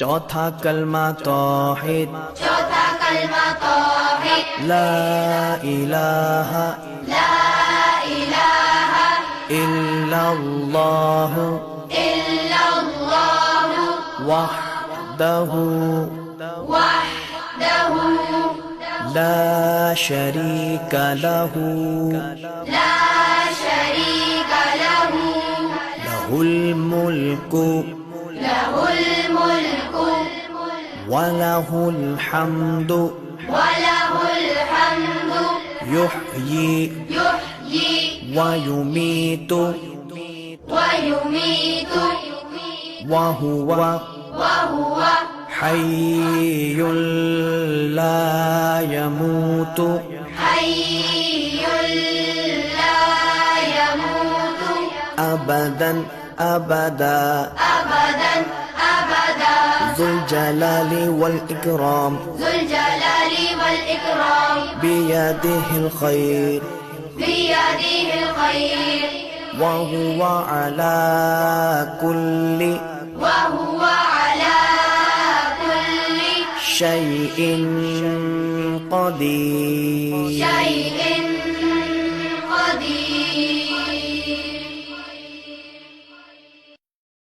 चौथा कलमा तौहीद ला इलाहा इल्लल्लाहु वहदहु ला शरीका लहु लहुल मुल्कु वलहुल हम्दु युह्यी वयुमीतु वहुव हय्युल ला यमूतु अबदन अबदा ذُل الجلال والإكرام بيده الخير وهو على كل شيء قدير